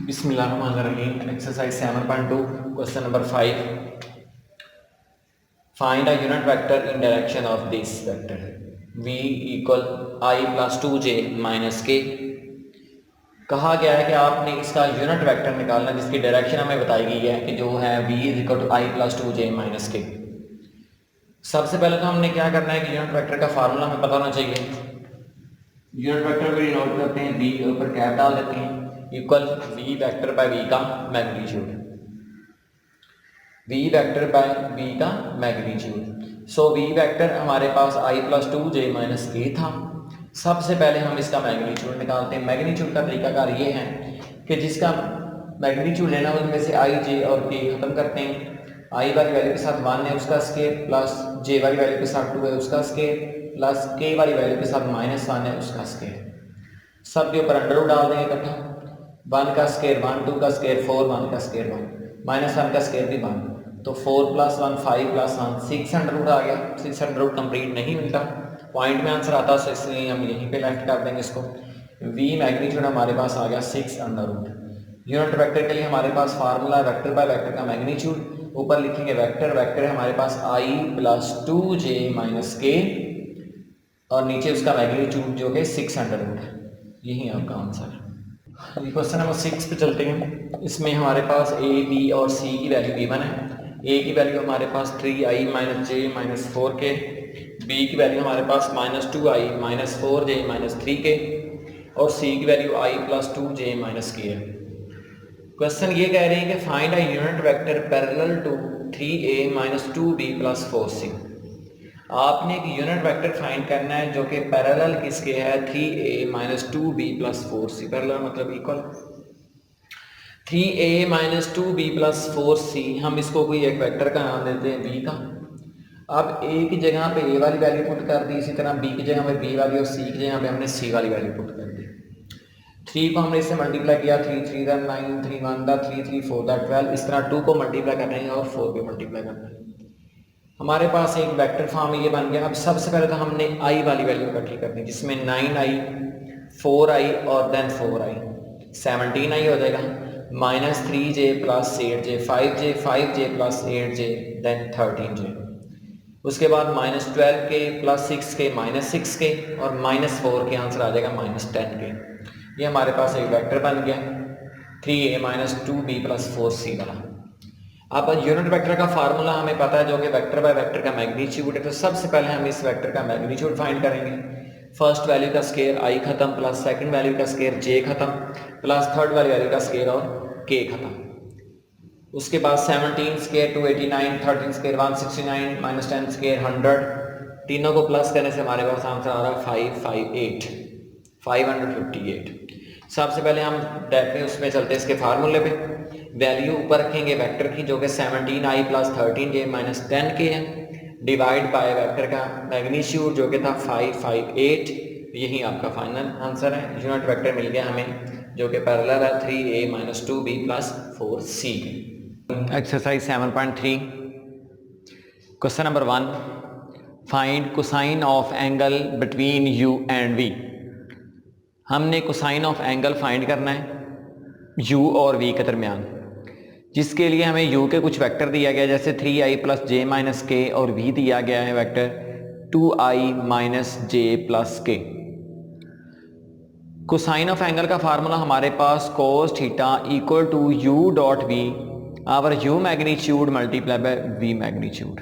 बिस्मिल्लाहिर्रहमानिर्रहीम। Exercise 7.2 question number 5। Find a unit vector in direction of this vector v equal i plus 2j minus के। कहा गया है कि आपने इसका यूनिट वेक्टर निकालना जिसकी डायरेक्शन हमें बताई गई है कि जो है v equal to i plus 2j minus k. सबसे पहले तो हमने क्या करना है कि यूनिट वेक्टर का फार्मूला हमें पता होना चाहिए। यूनिट वेक्टर को डिनोट करते हैं v के ऊपर कैप डाल देते हैं equal v vector by v का magnitude, v vector by v का मैग्नीट्यूड। सो v वेक्टर हमारे पास i प्लस 2j माइनस के था। सबसे पहले हम इसका मैग्नीट्यूड निकालते हैं। मैग्नीट्यूड का तरीकाकार ये है कि जिसका मैग्नीट्यूड लेना उनमें से i j और k खत्म करते हैं। i वाली वैल्यू के साथ 1 है उसका स्केयर, प्लस j वाली वैल्यू के साथ 2 है उसका स्केयर, प्लस k वाली वैल्यू के साथ -1 है उसका स्केयर। सब के ऊपर अंडर रूट डाल देंगे इकट्ठा। 1 का स्केयर 1, 2 का स्केयर 4, 1 का स्केयर 1, -1 का स्केयर भी 1, तो 4 + 1 5 + 1 6 अंडर रूट आ गया। 6 अंडर रूट कंप्लीट नहीं मिलता, पॉइंट में आंसर आता है, इसलिए हम यहीं पे लेफ्ट कर देंगे इसको। v मैग्नीट्यूड हमारे पास आ गया 6 अंडर रूट। यूनिट वेक्टर के लिए हमारे पास फार्मूला वेक्टर बाय वेक्टर का मैग्नीट्यूड, ऊपर लिखेंगे वेक्टर, वेक्टर है हमारे पास i प्लस 2j माइनस के और नीचे उसका मैग्नीट्यूड जो कि 6 अंडर रूट है। यही आपका आंसर है। क्वेश्चन नंबर 6 पे चलते हैं। इसमें हमारे पास a, b और c की वैल्यू गिवन है। a की वैल्यू हमारे पास 3i minus j minus 4k, b की वैल्यू हमारे पास -2i minus 4j minus 3k और c की value i plus 2j minus k है। क्वेश्चन ये कह रहे हैं कि find a unit vector parallel to 3a minus 2b plus 4c। आपने एक यूनिट वेक्टर फाइंड करना है जो कि पैरेलल किसके है, 3a minus 2b plus 4c। Parallel मतलब equal. 3a minus 2b plus 4c, हम इसको कोई एक वेक्टर का नाम देते हैं b का। अब a की जगह पे a वाली वैल्यू पुट कर दी, इसी तरह b की जगह पे b वाली और c की जगह पे हमने c वाली वैल्यू पुट कर दी। 3 को हमने इससे मल्टीप्लाई किया, 3 3 9, 3 1 3 3 4 12। इस तरह 2 को मल्टीप्लाई करना है और 4 को मल्टीप्लाई करना है। हमारे पास एक वेक्टर फॉर्म ये बन गया। अब सबसे पहले तो हमने i वाली वैल्यू इकट्ठी करनी, जिसमें 9i 4i और देन 4i 17i हो जाएगा, -3j plus 8j 5j 5j plus 8j then 13j। उसके बाद -12k प्लस 6k -6k और -4 के आंसर आ जाएगा -10k। ये हमारे पास एक वेक्टर बन गया 3a minus 2b plus 4c वाला। अब यूनिट वेक्टर का फार्मूला हमें पता है जो कि वेक्टर बाय वेक्टर का मैग्नीट्यूड है। तो सबसे पहले हम इस वेक्टर का मैग्नीट्यूड फाइंड करेंगे। फर्स्ट वैल्यू का स्केयर i खत्म, प्लस सेकंड वैल्यू का स्केयर j खत्म, प्लस थर्ड वाली वैल्यू का स्केयर और k खत्म। उसके बाद 17 स्केयर 289, 13 स्केयर 169, -10 स्केयर 100। तीनों को प्लस करने से हमारे पास आंसर आ रहा है 558। सबसे पहले हम डायरेक्टली उसमें चलते हैं इसके फार्मूले पे। वैल्यू ऊपर रखेंगे वेक्टर की जो कि 17i plus 13j minus 10k है, डिवाइड बाय वेक्टर का मैग्नीट्यूड जो कि था 558। यही आपका फाइनल आंसर है। यूनिट वेक्टर मिल गया हमें जो कि पैरेलल है 3a minus 2b plus 4c। Exercise 7.3 question number 1, find cosine of angle between u and v। हमने कोसाइन ऑफ एंगल फाइंड करना है u और v के दरमियान, जिसके लिए हमें u के कुछ वेक्टर दिया गया जैसे 3i प्लस j माइनस के और v दिया गया है vector 2i minus j plus k. Cosine of angle का फार्मूला हमारे पास cos theta equal to u dot v over u magnitude multiply by v magnitude.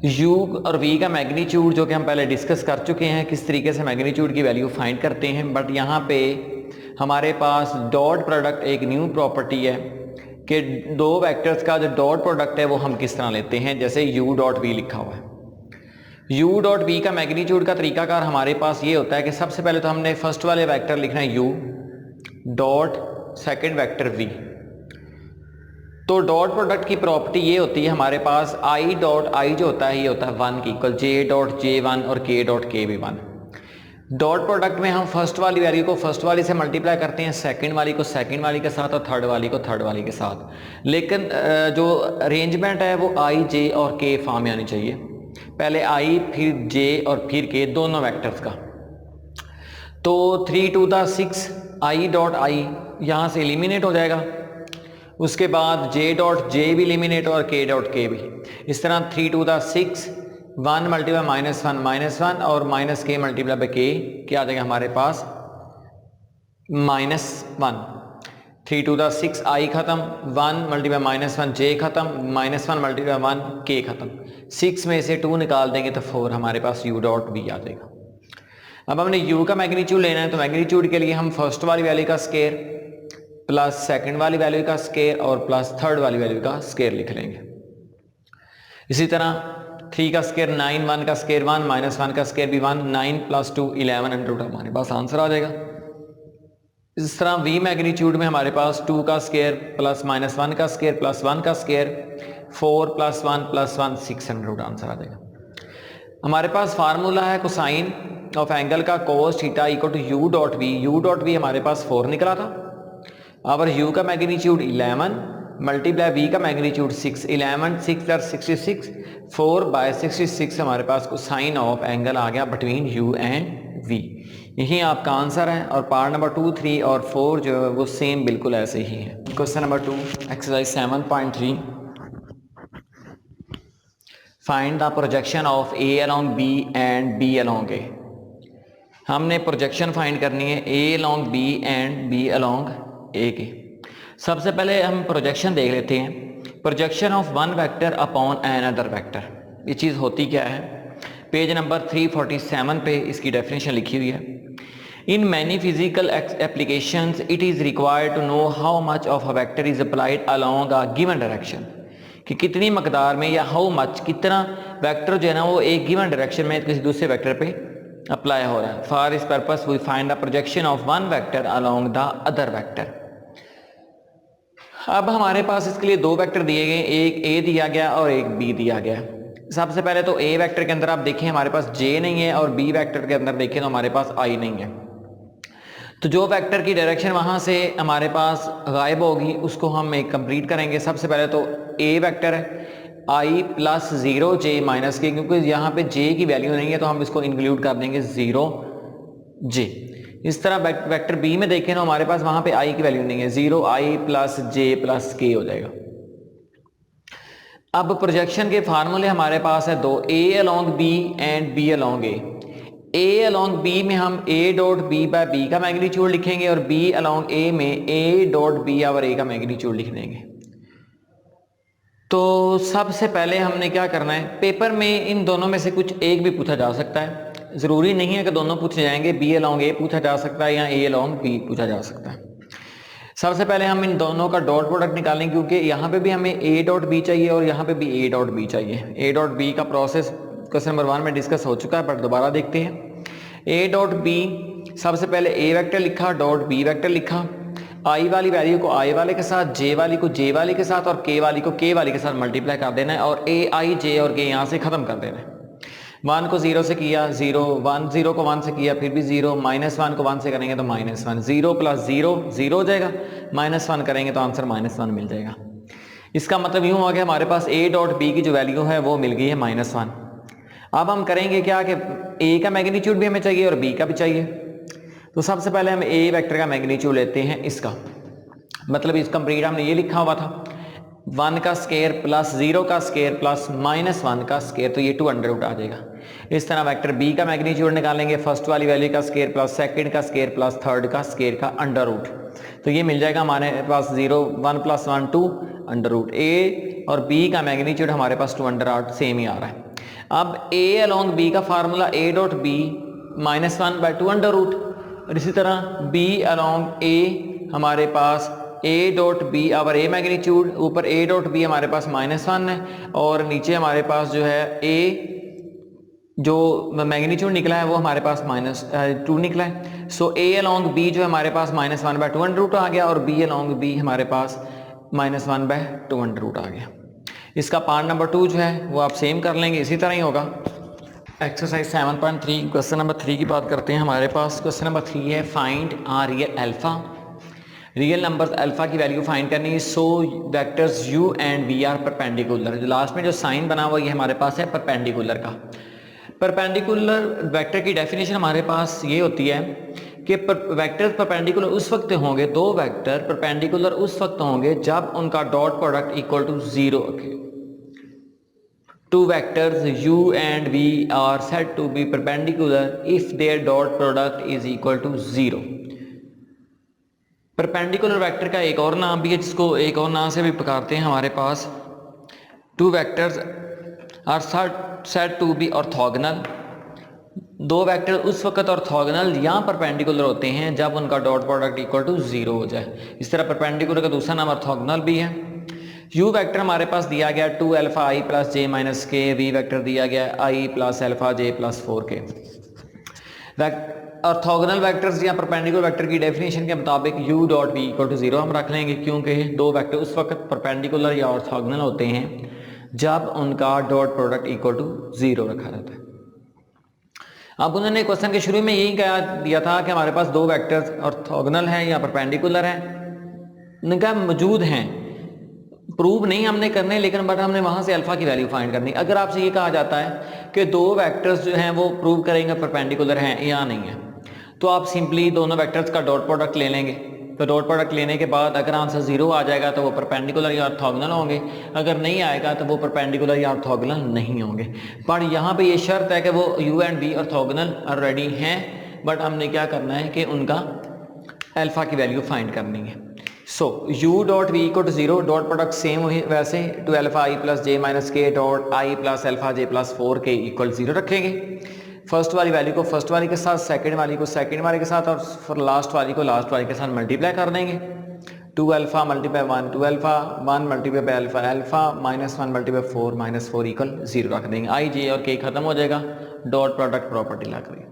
u और v का मैग्नीट्यूड जो कि हम पहले डिस्कस कर चुके हैं किस तरीके से मैग्नीट्यूड की वैल्यू फाइंड करते हैं, बट यहाँ पे हमारे पास डॉट प्रोडक्ट एक न्यू प्रॉपर्टी है कि दो वेक्टर्स का जो डॉट प्रोडक्ट है वो हम किस तरह लेते हैं। जैसे u डॉट v लिखा हुआ है, u डॉट v का मैग्नीट्यूड का तरीकाकार हमारे पास ये होता है कि सबसे पहले तो हमने फर्स्ट वाले वेक्टर लिखना है u dot second vector v। तो डॉट प्रोडक्ट की प्रॉपर्टी ये होती है हमारे पास i डॉट i जो होता है ये होता है 1 की इक्वल j डॉट j1 और k डॉट k भी 1। डॉट प्रोडक्ट में हम फर्स्ट वाली वैल्यू को फर्स्ट वाली से मल्टीप्लाई करते हैं, सेकंड वाली को सेकंड वाली के साथ और थर्ड वाली को थर्ड वाली के साथ। लेकिन जो अरेंजमेंट है वो i j और k फॉर्म में आनी चाहिए, पहले i फिर j और फिर k दोनों वेक्टर्स का। तो 3 2 6 i डॉट i यहाँ से एलिमिनेट हो जाएगा, उसके बाद जे डॉट जे भी एलिमिनेट और के डॉट के भी। इस तरह 3 टू द 6, 1 मल्टीप्लाई -1 और माइनस के मल्टीप्लाई बाई के क्या आ जाएगा हमारे पास -1। 3 टू द 6 आई खत्म, 1 मल्टीप्लाई -1 जे खत्म, -1 मल्टीप्लाई 1 के खत्म। 6 में से 2 निकाल देंगे तो 4 हमारे पास u डॉट बी आ जाएगा। अब हमने u का मैग्नीट्यूड लेना है, तो मैग्नीट्यूड के लिए हम फर्स्ट वाली वैल्यू का स्केयर प्लस सेकंड वाली वैल्यू का स्केयर और प्लस थर्ड वाली वैल्यू का स्केयर लिख लेंगे। इसी तरह 3 का स्केयर 9, 1 का स्केयर 1, -1 का स्केयर भी 1, 9 + 2 11 अंडर रूट हमारे पास आंसर आ जाएगा। इस तरह v मैग्नीट्यूड में हमारे पास 2 का स्केयर प्लस -1 का स्केयर प्लस 1 का स्केयर 4 + 1 + 1 6 अंडर रूट आंसर आ जाएगा। हमारे पास फार्मूला है कोसाइन ऑफ एंगल का cos theta equal to u dot v। u dot v हमारे पास 4 निकला था। अब u का मैग्नीट्यूड 11 मल्टीप्लाई v का मैग्नीट्यूड 6, 11 6 + 66 4/66 हमारे पास कोसाइन ऑफ एंगल आ गया बिटवीन u एंड v। यही आपका आंसर है। और पार्ट नंबर 2, 3 और 4 जो है वो सेम बिल्कुल ऐसे ही है। Question number 2 exercise 7.3 find the projection of a along b and b along a। हमने प्रोजेक्शन फाइंड करनी है a along b and b along a के। सबसे पहले हम प्रोजेक्शन देख लेते हैं। Projection of one vector upon an other vector, ये चीज़ होती क्या है। पेज नंबर 347 पे इसकी डेफिनेशन लिखी हुई है। In many physical applications it is required to know how much of a vector is applied along a given direction, कि कितनी मकदार में या हाउ मच कितना वेक्टर जो है ना वो एक गिवन डायरेक्शन में किसी दूसरे वेक्टर पे अप्लाई हो रहा है। फॉर इस purpose we find the projection of one vector along the other vector. अब हमारे पास इसके लिए 2 वेक्टर दिए गए, एक a दिया गया और एक b दिया गया। सबसे पहले तो a वेक्टर के अंदर आप देखें हमारे पास j नहीं है और b वेक्टर के अंदर देखें तो हमारे पास i नहीं है। तो जो वेक्टर की डायरेक्शन वहां से हमारे पास गायब होगी उसको हम एक कंप्लीट करेंगे। सबसे पहले तो a वेक्टर है i + 0 j - k, क्योंकि यहाँ पे j की वैल्यू नहीं है तो हम इसको इंक्लूड कर देंगे 0 j। इस तरह वेक्टर b में देखें तो हमारे पास वहां पे i की वैल्यू नहीं है, 0 i + j + k हो जाएगा। अब प्रोजेक्शन के फार्मूले हमारे पास है 2, a along b and b along a। a along b में हम a dot b by b का मैग्नीट्यूड लिखेंगे और b along a में a डॉट b और a का मैग्नीट्यूड लिख देंगे। तो सबसे पहले हमने क्या करना है, पेपर में इन दोनों में से कुछ एक भी पूछा जा सकता है, ज़रूरी नहीं है कि दोनों पूछे जाएंगे। b along a पूछा जा सकता है या a along b पूछा जा सकता है। सबसे पहले हम इन दोनों का डॉट प्रोडक्ट निकालेंगे, क्योंकि यहाँ पे भी हमें a डॉट b चाहिए और यहाँ पे भी a डॉट b चाहिए। a डॉट b का प्रोसेस क्वेश्चन नंबर 1 में डिस्कस हो चुका है, बट दोबारा देखते हैं। a डॉट b, सबसे पहले a वेक्टर लिखा, डॉट b वेक्टर लिखा, i वाली वैल्यू को i वाले के साथ, j वाली को j वाले के साथ और k वाली को k वाले के साथ मल्टीप्लाई कर देना है और a i j और k यहाँ से ख़त्म कर देना है। 1 को 0 से किया 0, 1 0 को 1 से किया फिर भी 0, -1 को 1 से करेंगे तो -1, 0 + 0 0 हो जाएगा, -1 करेंगे तो आंसर -1 मिल जाएगा। इसका मतलब यूँ हुआ कि हमारे पास a डॉट b की जो वैल्यू है वो मिल गई है -1। अब हम करेंगे क्या कि a का मैग्नीट्यूड भी हमें चाहिए और b का भी चाहिए। तो सबसे पहले हम a वेक्टर का मैग्नीट्यूड लेते हैं। इसका मतलब इस कंप्लीट हमने ये लिखा हुआ था 1 का स्केयर प्लस 0 का स्केयर प्लस -1 का स्केयर, तो ये 2 अंडर रूट आ जाएगा। इस तरह वेक्टर b का मैग्नीट्यूड निकालेंगे, फर्स्ट वाली वैल्यू का स्केयर प्लस सेकंड का स्केयर प्लस थर्ड का स्केयर का अंडर रूट, तो ये मिल जाएगा हमारे पास 0 1 + 1 2 अंडर रूट। a और b का मैग्नीट्यूड हमारे पास 2 अंडर रूट सेम ही आ रहा है। अब a along b का formula a dot b -1/2 under root, और इसी तरह b along a हमारे पास a डॉट बी और a मैग्नीट्यूड, ऊपर a डॉट बी हमारे पास -1 है और नीचे हमारे पास जो है a जो मैग्नीट्यूड निकला है वो हमारे पास -2 निकला है। सो a along b जो है हमारे पास -1/2 अंडर रूट आ गया और b along b हमारे पास -1/2 अंडर रूट आ गया। इसका पार्ट नंबर 2 जो है वो आप सेम कर लेंगे, इसी तरह ही होगा। एक्सरसाइज 7.3 क्वेश्चन नंबर 3 की बात करते हैं। हमारे पास क्वेश्चन नंबर 3 है find real alpha. Real numbers alpha की वैल्यू फाइंड करनी है। So vectors u and v are perpendicular. जो लास्ट में जो साइन बना हुआ ये हमारे पास है परपेंडिकुलर का। परपेंडिकुलर वेक्टर की डेफिनेशन हमारे पास ये होती है कि वेक्टर्स परपेंडिकुलर उस वक्त होंगे, दो वेक्टर परपेंडिकुलर उस वक्त होंगे जब उनका डॉट प्रोडक्ट इक्वल टू 0 रखे। Two vectors u and v are said to be perpendicular if their dot product is equal to 0। Perpendicular vector का एक और नाम भी है जिसको एक और नाम से भी पुकारते हैं हमारे पास। Two vectors are said to be orthogonal. दो वेक्टर उस वक्त ऑर्थोगोनल या परपेंडिकुलर होते हैं जब उनका डॉट प्रोडक्ट इक्वल टू 0 हो जाए। इस तरह परपेंडिकुलर का दूसरा नाम ऑर्थोगोनल भी है। u वेक्टर हमारे पास दिया गया 2 alpha i plus J minus k, v vector दिया गया i plus alpha j plus 4k। Orthogonal vectors या परपेंडिकुलर वेक्टर की डेफिनेशन के मुताबिक u dot v equal to 0 हम रख लेंगे, क्योंकि दो वेक्टर उस वक्त परपेंडिकुलर या ऑर्थोगोनल होते हैं जब उनका डॉट प्रोडक्ट इक्वल टू 0 रखा रहता है। अब उन्होंने क्वेश्चन के शुरू में यही कहा दिया था कि हमारे पास दो वेक्टर्स ऑर्थोगोनल हैं या परपेंडिकुलर हैं, उनका मौजूद हैं, प्रूव नहीं हमने करने, लेकिन बट हमने वहां से अल्फा की वैल्यू फाइंड करनी। अगर आपसे ये कहा जाता है कि दो वेक्टर्स जो हैं वो प्रूव करेंगे परपेंडिकुलर हैं या नहीं है, तो आप सिंपली दोनों वेक्टर्स का डॉट प्रोडक्ट ले लेंगे। तो डॉट प्रोडक्ट लेने के बाद अगर आंसर 0 आ जाएगा तो वो परपेंडिकुलर या ऑर्थोगोनल होंगे, अगर नहीं आएगा तो वो परपेंडिकुलर या ऑर्थोगोनल नहीं होंगे। पर यहाँ पे ये शर्त है कि वो u and v orthogonal already हैं, बट हमने क्या करना है कि उनका अल्फा की वैल्यू फाइंड करनी है। So u dot v equal to 0, dot product same वैसे 2 alpha i plus J minus K dot i plus alpha j plus 4k equal 0 रखेंगे। फर्स्ट वाली वैल्यू को फर्स्ट वाली के साथ, सेकंड वाली को सेकंड वाले के साथ और फिर लास्ट वाली को लास्ट वाली के साथ मल्टीप्लाई कर देंगे। 2 alpha multiply 1 2 alpha, 1 multiply by alpha alpha, minus 1 multiply 4 minus 4 equal 0 रख देंगे। i j और k खत्म हो जाएगा, डॉट प्रोडक्ट प्रॉपर्टी लग रही है।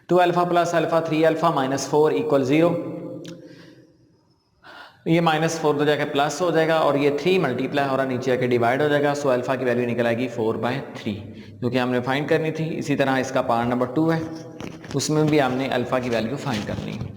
2 alpha plus alpha 3 alpha minus 4 equal 0, ये माइनस 4 तो जाकर प्लस हो जाएगा और ये 3 मल्टीप्लाई हो रहा नीचे आके डिवाइड हो जाएगा। सो अल्फा की वैल्यू निकल आएगी 4/3, जो कि हमने फाइंड करनी थी। इसी तरह इसका पार्ट नंबर 2 है, उसमें भी हमने अल्फा की वैल्यू फाइंड करनी है।